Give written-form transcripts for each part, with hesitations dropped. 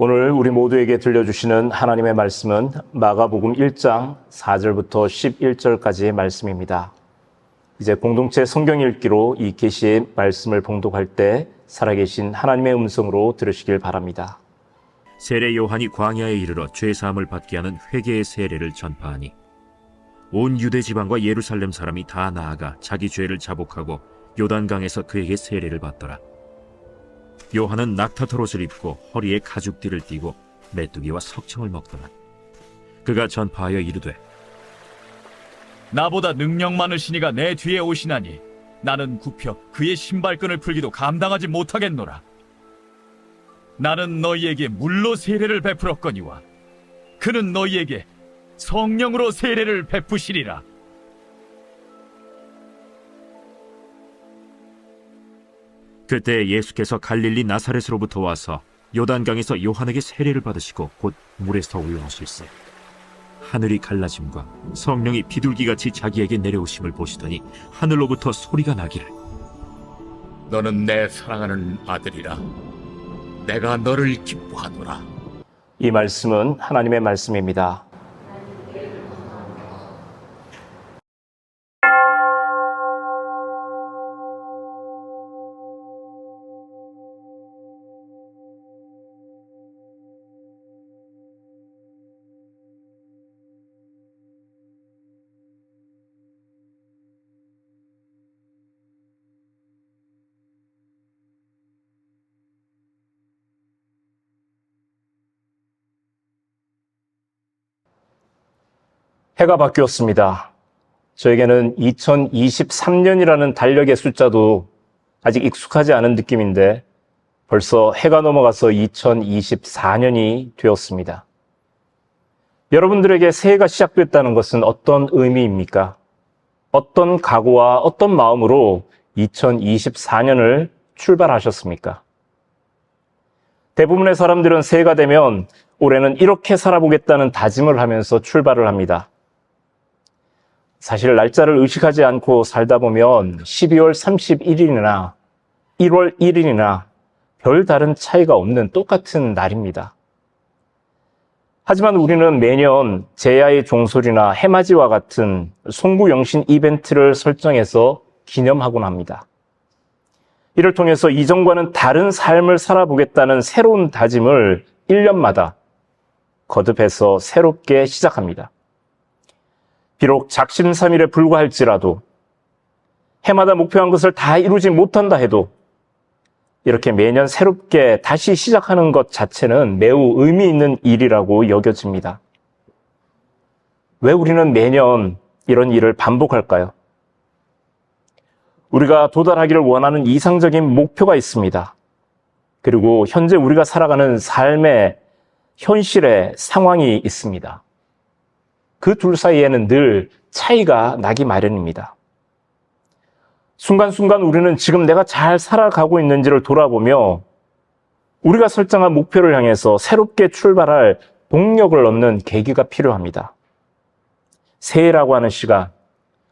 오늘 우리 모두에게 들려주시는 하나님의 말씀은 마가복음 1장 4절부터 11절까지의 말씀입니다. 이제 공동체 성경 읽기로 이 계시의 말씀을 봉독할 때 살아계신 하나님의 음성으로 들으시길 바랍니다. 세례 요한이 광야에 이르러 죄 사함을 받게 하는 회개의 세례를 전파하니 온 유대 지방과 예루살렘 사람이 다 나아가 자기 죄를 자복하고 요단강에서 그에게 세례를 받더라. 요한은 낙타털 옷을 입고 허리에 가죽띠를 띠고 메뚜기와 석청을 먹더라. 그가 전파하여 이르되 나보다 능력 많으신 이가 내 뒤에 오시나니 나는 굽혀 그의 신발끈을 풀기도 감당하지 못하겠노라. 나는 너희에게 물로 세례를 베풀었거니와 그는 너희에게 성령으로 세례를 베푸시리라. 그때 예수께서 갈릴리 나사렛으로부터 와서 요단강에서 요한에게 세례를 받으시고 곧 물에서 올라오실세. 하늘이 갈라짐과 성령이 비둘기같이 자기에게 내려오심을 보시더니 하늘로부터 소리가 나기를 너는 내 사랑하는 아들이라. 내가 너를 기뻐하노라. 이 말씀은 하나님의 말씀입니다. 해가 바뀌었습니다. 저에게는 2023년이라는 달력의 숫자도 아직 익숙하지 않은 느낌인데 벌써 해가 넘어가서 2024년이 되었습니다. 여러분들에게 새해가 시작됐다는 것은 어떤 의미입니까? 어떤 각오와 어떤 마음으로 2024년을 출발하셨습니까? 대부분의 사람들은 새해가 되면 올해는 이렇게 살아보겠다는 다짐을 하면서 출발을 합니다. 사실 날짜를 의식하지 않고 살다 보면 12월 31일이나 1월 1일이나 별다른 차이가 없는 똑같은 날입니다. 하지만 우리는 매년 제야의 종소리나 해맞이와 같은 송구영신 이벤트를 설정해서 기념하곤 합니다. 이를 통해서 이전과는 다른 삶을 살아보겠다는 새로운 다짐을 1년마다 거듭해서 새롭게 시작합니다. 비록 작심삼일에 불과할지라도 해마다 목표한 것을 다 이루지 못한다 해도 이렇게 매년 새롭게 다시 시작하는 것 자체는 매우 의미 있는 일이라고 여겨집니다. 왜 우리는 매년 이런 일을 반복할까요? 우리가 도달하기를 원하는 이상적인 목표가 있습니다. 그리고 현재 우리가 살아가는 삶의 현실의 상황이 있습니다. 그 둘 사이에는 늘 차이가 나기 마련입니다. 순간순간 우리는 지금 내가 잘 살아가고 있는지를 돌아보며 우리가 설정한 목표를 향해서 새롭게 출발할 동력을 얻는 계기가 필요합니다. 새해라고 하는 시간,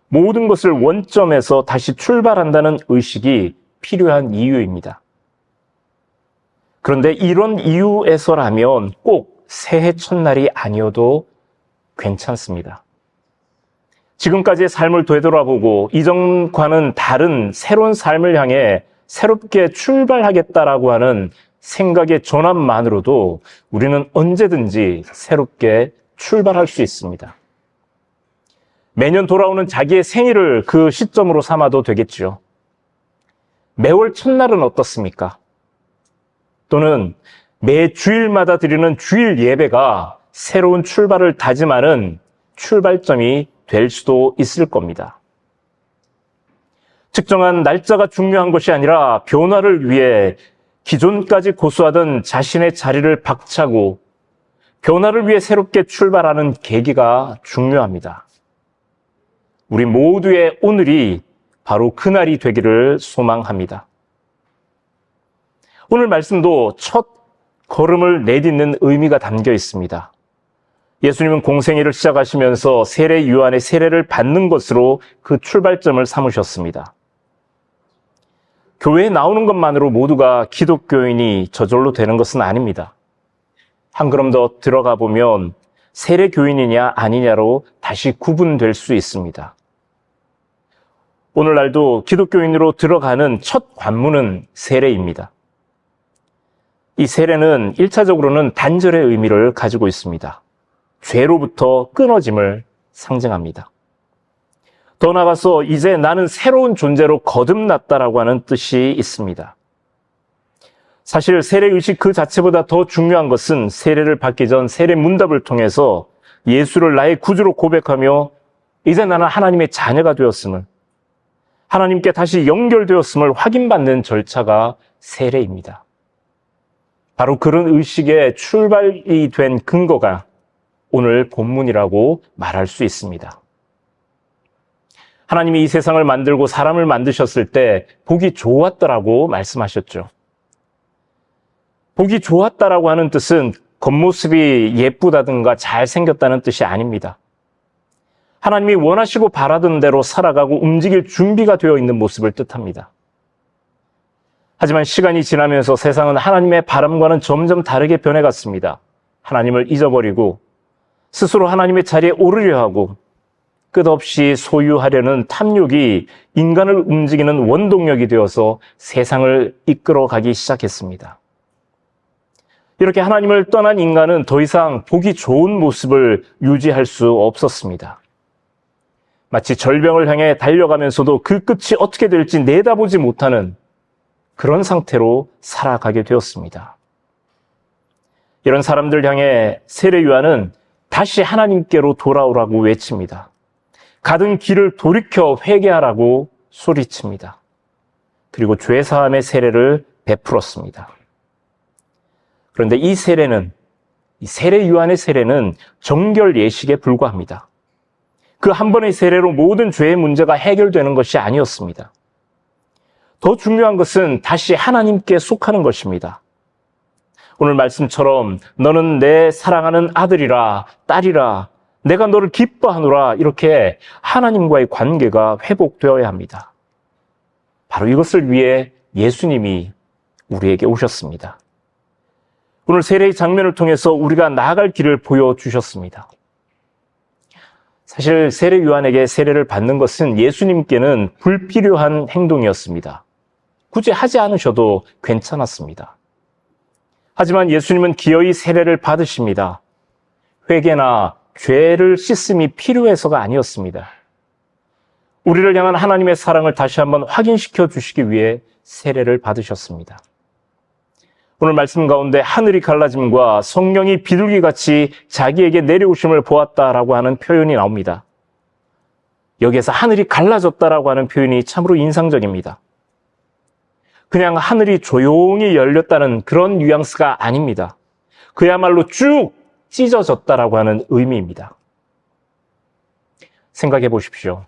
모든 것을 원점에서 다시 출발한다는 의식이 필요한 이유입니다. 그런데 이런 이유에서라면 꼭 새해 첫날이 아니어도 괜찮습니다. 지금까지의 삶을 되돌아보고 이전과는 다른 새로운 삶을 향해 새롭게 출발하겠다라고 하는 생각의 전환만으로도 우리는 언제든지 새롭게 출발할 수 있습니다. 매년 돌아오는 자기의 생일을 그 시점으로 삼아도 되겠죠. 매월 첫날은 어떻습니까? 또는 매 주일마다 드리는 주일 예배가 새로운 출발을 다짐하는 출발점이 될 수도 있을 겁니다. 특정한 날짜가 중요한 것이 아니라 변화를 위해 기존까지 고수하던 자신의 자리를 박차고 변화를 위해 새롭게 출발하는 계기가 중요합니다. 우리 모두의 오늘이 바로 그날이 되기를 소망합니다. 오늘 말씀도 첫 걸음을 내딛는 의미가 담겨 있습니다. 예수님은 공생애를 시작하시면서 세례 요한의 세례를 받는 것으로 그 출발점을 삼으셨습니다. 교회에 나오는 것만으로 모두가 기독교인이 저절로 되는 것은 아닙니다. 한 걸음 더 들어가 보면 세례 교인이냐 아니냐로 다시 구분될 수 있습니다. 오늘날도 기독교인으로 들어가는 첫 관문은 세례입니다. 이 세례는 1차적으로는 단절의 의미를 가지고 있습니다. 죄로부터 끊어짐을 상징합니다. 더 나아가서 이제 나는 새로운 존재로 거듭났다라고 하는 뜻이 있습니다. 사실 세례의식 그 자체보다 더 중요한 것은 세례를 받기 전 세례 문답을 통해서 예수를 나의 구주로 고백하며 이제 나는 하나님의 자녀가 되었음을, 하나님께 다시 연결되었음을 확인받는 절차가 세례입니다. 바로 그런 의식의 출발이 된 근거가 오늘 본문이라고 말할 수 있습니다. 하나님이 이 세상을 만들고 사람을 만드셨을 때 보기 좋았다라고 말씀하셨죠. 보기 좋았다라고 하는 뜻은 겉모습이 예쁘다든가 잘생겼다는 뜻이 아닙니다. 하나님이 원하시고 바라던 대로 살아가고 움직일 준비가 되어 있는 모습을 뜻합니다. 하지만 시간이 지나면서 세상은 하나님의 바람과는 점점 다르게 변해갔습니다. 하나님을 잊어버리고 스스로 하나님의 자리에 오르려 하고 끝없이 소유하려는 탐욕이 인간을 움직이는 원동력이 되어서 세상을 이끌어가기 시작했습니다. 이렇게 하나님을 떠난 인간은 더 이상 보기 좋은 모습을 유지할 수 없었습니다. 마치 절병을 향해 달려가면서도 그 끝이 어떻게 될지 내다보지 못하는 그런 상태로 살아가게 되었습니다. 이런 사람들 향해 세례 요한은 다시 하나님께로 돌아오라고 외칩니다. 가던 길을 돌이켜 회개하라고 소리칩니다. 그리고 죄사함의 세례를 베풀었습니다. 그런데 이 세례는, 이 세례 요한의 세례는 정결 예식에 불과합니다. 그 한 번의 세례로 모든 죄의 문제가 해결되는 것이 아니었습니다. 더 중요한 것은 다시 하나님께 속하는 것입니다. 오늘 말씀처럼 너는 내 사랑하는 아들이라 딸이라 내가 너를 기뻐하노라 이렇게 하나님과의 관계가 회복되어야 합니다. 바로 이것을 위해 예수님이 우리에게 오셨습니다. 오늘 세례의 장면을 통해서 우리가 나아갈 길을 보여주셨습니다. 사실 세례 요한에게 세례를 받는 것은 예수님께는 불필요한 행동이었습니다. 굳이 하지 않으셔도 괜찮았습니다. 하지만 예수님은 기어이 세례를 받으십니다. 회개나 죄를 씻음이 필요해서가 아니었습니다. 우리를 향한 하나님의 사랑을 다시 한번 확인시켜 주시기 위해 세례를 받으셨습니다. 오늘 말씀 가운데 하늘이 갈라짐과 성령이 비둘기같이 자기에게 내려오심을 보았다라고 하는 표현이 나옵니다. 여기에서 하늘이 갈라졌다라고 하는 표현이 참으로 인상적입니다. 그냥 하늘이 조용히 열렸다는 그런 뉘앙스가 아닙니다. 그야말로 쭉 찢어졌다라고 하는 의미입니다. 생각해 보십시오.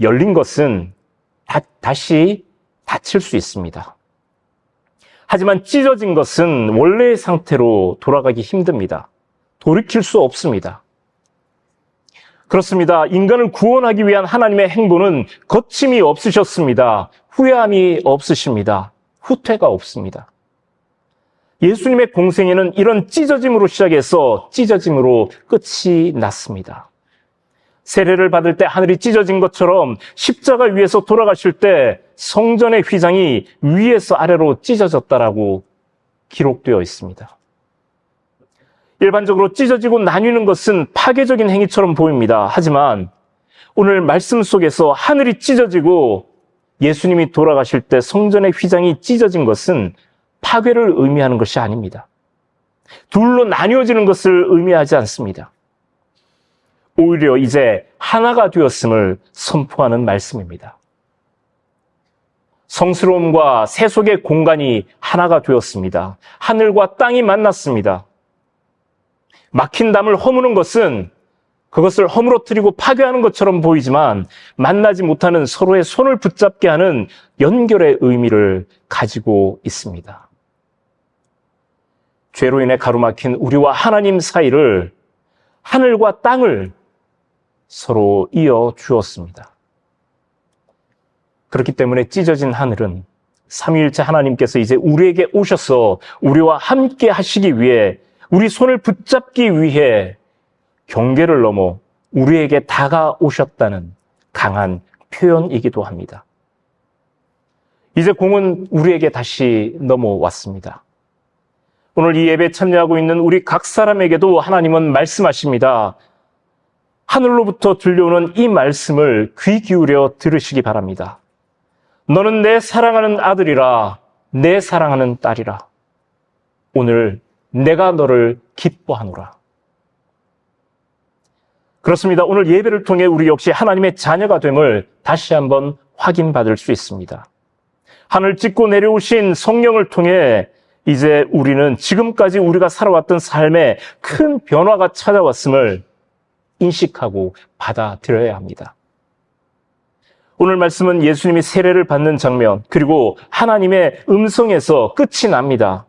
열린 것은 다시 닫힐 수 있습니다. 하지만 찢어진 것은 원래의 상태로 돌아가기 힘듭니다. 돌이킬 수 없습니다. 그렇습니다. 인간을 구원하기 위한 하나님의 행보는 거침이 없으셨습니다. 후회함이 없으십니다. 후퇴가 없습니다. 예수님의 공생애는 이런 찢어짐으로 시작해서 찢어짐으로 끝이 났습니다. 세례를 받을 때 하늘이 찢어진 것처럼 십자가 위에서 돌아가실 때 성전의 휘장이 위에서 아래로 찢어졌다라고 기록되어 있습니다. 일반적으로 찢어지고 나뉘는 것은 파괴적인 행위처럼 보입니다. 하지만 오늘 말씀 속에서 하늘이 찢어지고 예수님이 돌아가실 때 성전의 휘장이 찢어진 것은 파괴를 의미하는 것이 아닙니다. 둘로 나뉘어지는 것을 의미하지 않습니다. 오히려 이제 하나가 되었음을 선포하는 말씀입니다. 성스러움과 세속의 공간이 하나가 되었습니다. 하늘과 땅이 만났습니다. 막힌 담을 허무는 것은 그것을 허물어뜨리고 파괴하는 것처럼 보이지만 만나지 못하는 서로의 손을 붙잡게 하는 연결의 의미를 가지고 있습니다. 죄로 인해 가로막힌 우리와 하나님 사이를 하늘과 땅을 서로 이어 주었습니다. 그렇기 때문에 찢어진 하늘은 삼위일체 하나님께서 이제 우리에게 오셔서 우리와 함께 하시기 위해 우리 손을 붙잡기 위해 경계를 넘어 우리에게 다가오셨다는 강한 표현이기도 합니다. 이제 공은 우리에게 다시 넘어왔습니다. 오늘 이 예배에 참여하고 있는 우리 각 사람에게도 하나님은 말씀하십니다. 하늘로부터 들려오는 이 말씀을 귀 기울여 들으시기 바랍니다. 너는 내 사랑하는 아들이라, 내 사랑하는 딸이라. 오늘 내가 너를 기뻐하노라. 그렇습니다. 오늘 예배를 통해 우리 역시 하나님의 자녀가 됨을 다시 한번 확인받을 수 있습니다. 하늘 찢고 내려오신 성령을 통해 이제 우리는 지금까지 우리가 살아왔던 삶에 큰 변화가 찾아왔음을 인식하고 받아들여야 합니다. 오늘 말씀은 예수님이 세례를 받는 장면, 그리고 하나님의 음성에서 끝이 납니다.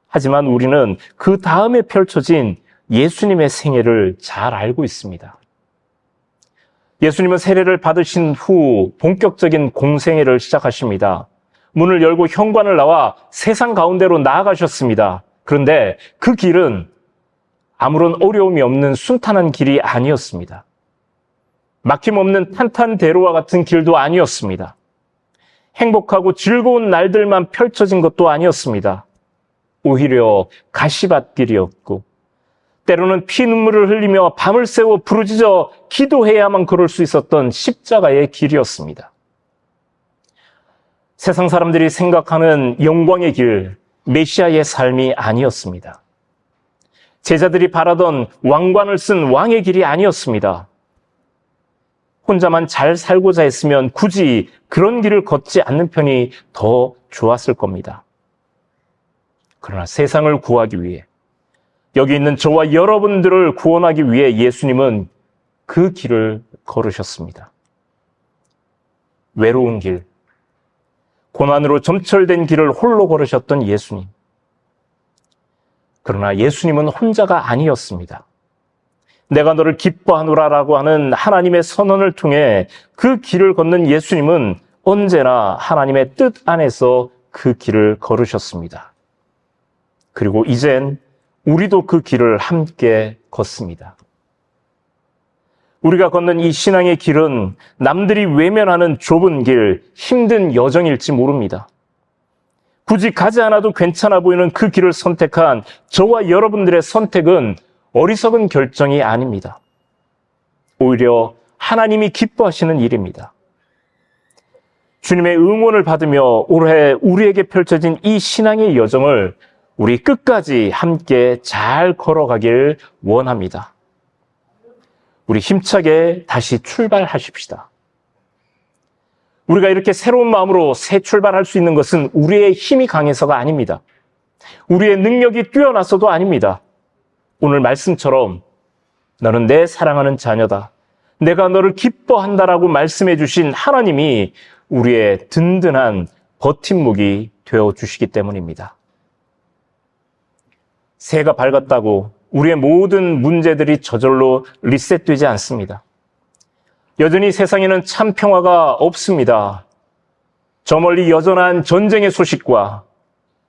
하지만 우리는 그 다음에 펼쳐진 예수님의 생애를 잘 알고 있습니다. 예수님은 세례를 받으신 후 본격적인 공생애를 시작하십니다. 문을 열고 현관을 나와 세상 가운데로 나아가셨습니다. 그런데 그 길은 아무런 어려움이 없는 순탄한 길이 아니었습니다. 막힘없는 탄탄대로와 같은 길도 아니었습니다. 행복하고 즐거운 날들만 펼쳐진 것도 아니었습니다. 오히려 가시밭길이었고 때로는 피눈물을 흘리며 밤을 새워 부르짖어 기도해야만 걸을 수 있었던 십자가의 길이었습니다. 세상 사람들이 생각하는 영광의 길, 메시아의 삶이 아니었습니다. 제자들이 바라던 왕관을 쓴 왕의 길이 아니었습니다. 혼자만 잘 살고자 했으면 굳이 그런 길을 걷지 않는 편이 더 좋았을 겁니다. 그러나 세상을 구하기 위해, 여기 있는 저와 여러분들을 구원하기 위해 예수님은 그 길을 걸으셨습니다. 외로운 길, 고난으로 점철된 길을 홀로 걸으셨던 예수님. 그러나 예수님은 혼자가 아니었습니다. 내가 너를 기뻐하노라라고 하는 하나님의 선언을 통해 그 길을 걷는 예수님은 언제나 하나님의 뜻 안에서 그 길을 걸으셨습니다. 그리고 이젠 우리도 그 길을 함께 걷습니다. 우리가 걷는 이 신앙의 길은 남들이 외면하는 좁은 길, 힘든 여정일지 모릅니다. 굳이 가지 않아도 괜찮아 보이는 그 길을 선택한 저와 여러분들의 선택은 어리석은 결정이 아닙니다. 오히려 하나님이 기뻐하시는 일입니다. 주님의 응원을 받으며 올해 우리에게 펼쳐진 이 신앙의 여정을 우리 끝까지 함께 잘 걸어가길 원합니다. 우리 힘차게 다시 출발하십시다. 우리가 이렇게 새로운 마음으로 새 출발할 수 있는 것은 우리의 힘이 강해서가 아닙니다. 우리의 능력이 뛰어나서도 아닙니다. 오늘 말씀처럼 너는 내 사랑하는 자녀다. 내가 너를 기뻐한다라고 말씀해 주신 하나님이 우리의 든든한 버팀목이 되어주시기 때문입니다. 새해가 밝았다고 우리의 모든 문제들이 저절로 리셋되지 않습니다. 여전히 세상에는 참 평화가 없습니다. 저 멀리 여전한 전쟁의 소식과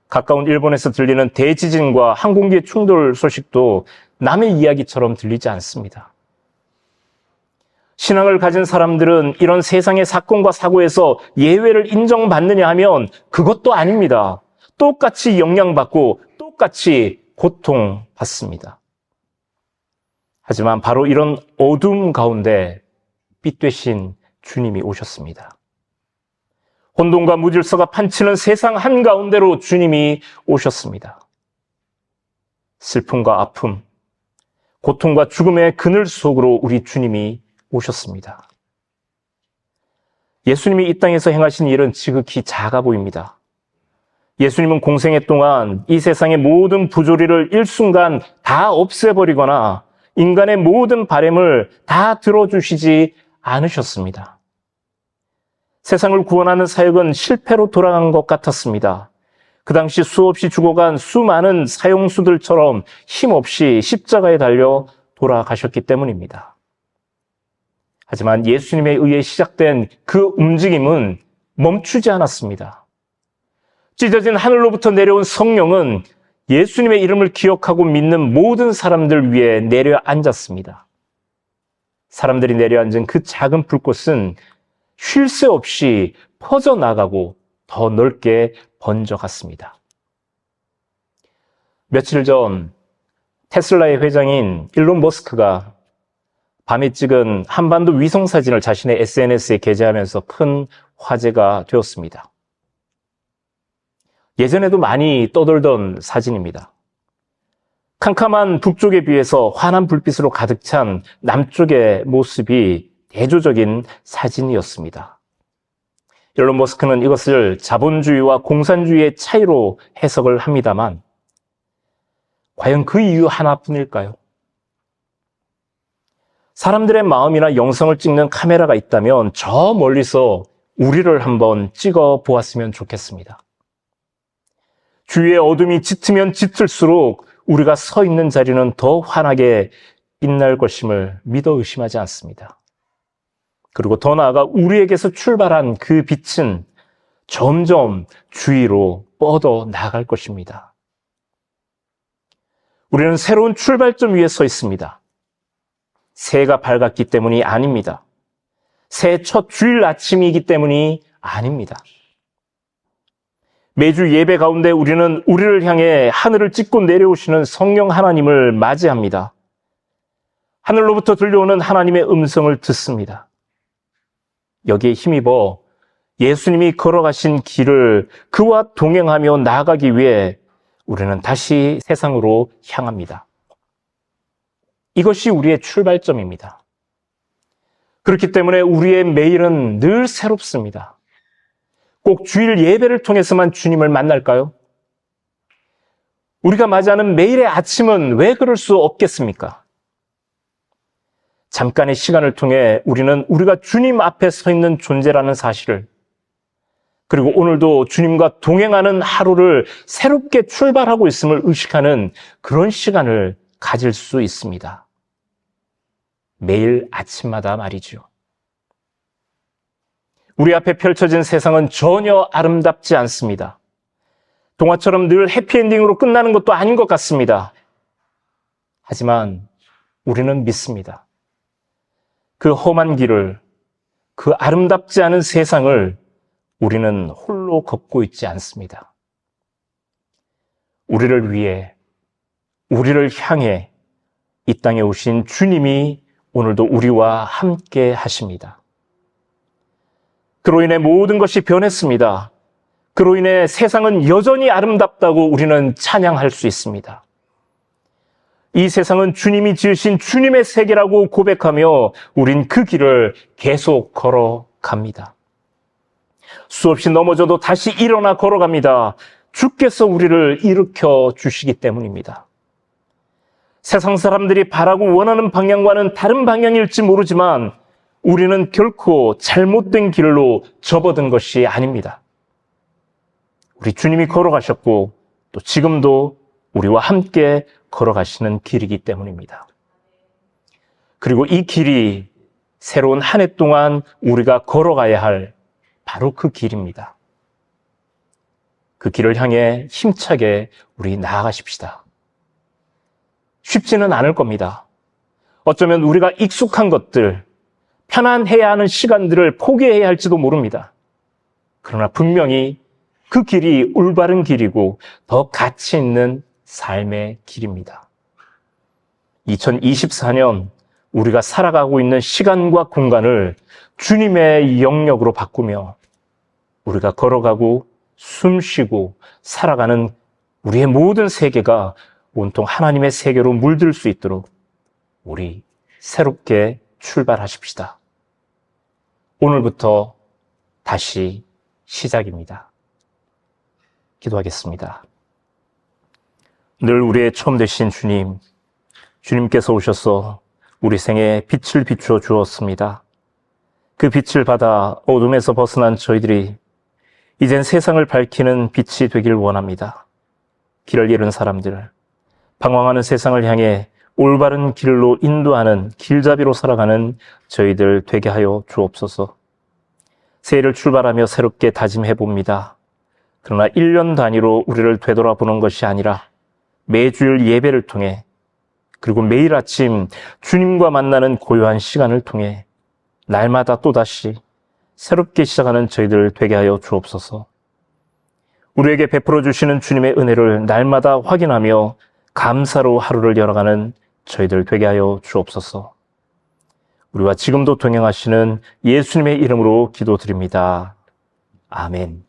가까운 일본에서 들리는 대지진과 항공기 충돌 소식도 남의 이야기처럼 들리지 않습니다. 신앙을 가진 사람들은 이런 세상의 사건과 사고에서 예외를 인정받느냐 하면 그것도 아닙니다. 똑같이 영향받고 똑같이 고통받습니다. 하지만 바로 이런 어둠 가운데 빛 되신 주님이 오셨습니다. 혼돈과 무질서가 판치는 세상 한가운데로 주님이 오셨습니다. 슬픔과 아픔, 고통과 죽음의 그늘 속으로 우리 주님이 오셨습니다. 예수님이 이 땅에서 행하신 일은 지극히 작아 보입니다. 예수님은 공생애 동안 이 세상의 모든 부조리를 일순간 다 없애버리거나 인간의 모든 바램을 다 들어주시지 않으셨습니다. 세상을 구원하는 사역은 실패로 돌아간 것 같았습니다. 그 당시 수없이 죽어간 수많은 사형수들처럼 힘없이 십자가에 달려 돌아가셨기 때문입니다. 하지만 예수님에 의해 시작된 그 움직임은 멈추지 않았습니다. 찢어진 하늘로부터 내려온 성령은 예수님의 이름을 기억하고 믿는 모든 사람들 위에 내려앉았습니다. 사람들이 내려앉은 그 작은 불꽃은 쉴 새 없이 퍼져나가고 더 넓게 번져갔습니다. 며칠 전 테슬라의 회장인 일론 머스크가 밤에 찍은 한반도 위성 사진을 자신의 SNS에 게재하면서 큰 화제가 되었습니다. 예전에도 많이 떠돌던 사진입니다. 캄캄한 북쪽에 비해서 환한 불빛으로 가득 찬 남쪽의 모습이 대조적인 사진이었습니다. 일론 머스크는 이것을 자본주의와 공산주의의 차이로 해석을 합니다만 과연 그 이유 하나뿐일까요? 사람들의 마음이나 영성을 찍는 카메라가 있다면 저 멀리서 우리를 한번 찍어 보았으면 좋겠습니다. 주위의 어둠이 짙으면 짙을수록 우리가 서 있는 자리는 더 환하게 빛날 것임을 믿어 의심하지 않습니다. 그리고 더 나아가 우리에게서 출발한 그 빛은 점점 주위로 뻗어 나갈 것입니다. 우리는 새로운 출발점 위에 서 있습니다. 새해가 밝았기 때문이 아닙니다. 새해 첫 주일 아침이기 때문이 아닙니다. 매주 예배 가운데 우리는 우리를 향해 하늘을 찢고 내려오시는 성령 하나님을 맞이합니다. 하늘로부터 들려오는 하나님의 음성을 듣습니다. 여기에 힘입어 예수님이 걸어가신 길을 그와 동행하며 나아가기 위해 우리는 다시 세상으로 향합니다. 이것이 우리의 출발점입니다. 그렇기 때문에 우리의 매일은 늘 새롭습니다. 꼭 주일 예배를 통해서만 주님을 만날까요? 우리가 맞이하는 매일의 아침은 왜 그럴 수 없겠습니까? 잠깐의 시간을 통해 우리는 우리가 주님 앞에 서 있는 존재라는 사실을, 그리고 오늘도 주님과 동행하는 하루를 새롭게 출발하고 있음을 의식하는 그런 시간을 가질 수 있습니다. 매일 아침마다 말이죠. 우리 앞에 펼쳐진 세상은 전혀 아름답지 않습니다. 동화처럼 늘 해피엔딩으로 끝나는 것도 아닌 것 같습니다. 하지만 우리는 믿습니다. 그 험한 길을, 그 아름답지 않은 세상을 우리는 홀로 걷고 있지 않습니다. 우리를 위해, 우리를 향해 이 땅에 오신 주님이 오늘도 우리와 함께 하십니다. 그로 인해 모든 것이 변했습니다. 그로 인해 세상은 여전히 아름답다고 우리는 찬양할 수 있습니다. 이 세상은 주님이 지으신 주님의 세계라고 고백하며 우린 그 길을 계속 걸어갑니다. 수없이 넘어져도 다시 일어나 걸어갑니다. 주께서 우리를 일으켜 주시기 때문입니다. 세상 사람들이 바라고 원하는 방향과는 다른 방향일지 모르지만 우리는 결코 잘못된 길로 접어든 것이 아닙니다. 우리 주님이 걸어가셨고 또 지금도 우리와 함께 걸어가시는 길이기 때문입니다. 그리고 이 길이 새로운 한 해 동안 우리가 걸어가야 할 바로 그 길입니다. 그 길을 향해 힘차게 우리 나아가십시다. 쉽지는 않을 겁니다. 어쩌면 우리가 익숙한 것들, 편안해야 하는 시간들을 포기해야 할지도 모릅니다. 그러나 분명히 그 길이 올바른 길이고 더 가치 있는 삶의 길입니다. 2024년 우리가 살아가고 있는 시간과 공간을 주님의 영역으로 바꾸며 우리가 걸어가고 숨쉬고 살아가는 우리의 모든 세계가 온통 하나님의 세계로 물들 수 있도록 우리 새롭게 출발하십시다. 오늘부터 다시 시작입니다. 기도하겠습니다. 늘 우리의 처음 되신 주님, 주님께서 오셔서 우리 생에 빛을 비추어 주었습니다. 그 빛을 받아 어둠에서 벗어난 저희들이 이젠 세상을 밝히는 빛이 되길 원합니다. 길을 잃은 사람들, 방황하는 세상을 향해 올바른 길로 인도하는 길잡이로 살아가는 저희들 되게 하여 주옵소서. 새해를 출발하며 새롭게 다짐해 봅니다. 그러나 1년 단위로 우리를 되돌아보는 것이 아니라 매주일 예배를 통해 그리고 매일 아침 주님과 만나는 고요한 시간을 통해 날마다 또다시 새롭게 시작하는 저희들 되게 하여 주옵소서. 우리에게 베풀어 주시는 주님의 은혜를 날마다 확인하며 감사로 하루를 열어가는 저희들 되게 하여 주옵소서. 우리와 지금도 동행하시는 예수님의 이름으로 기도드립니다. 아멘.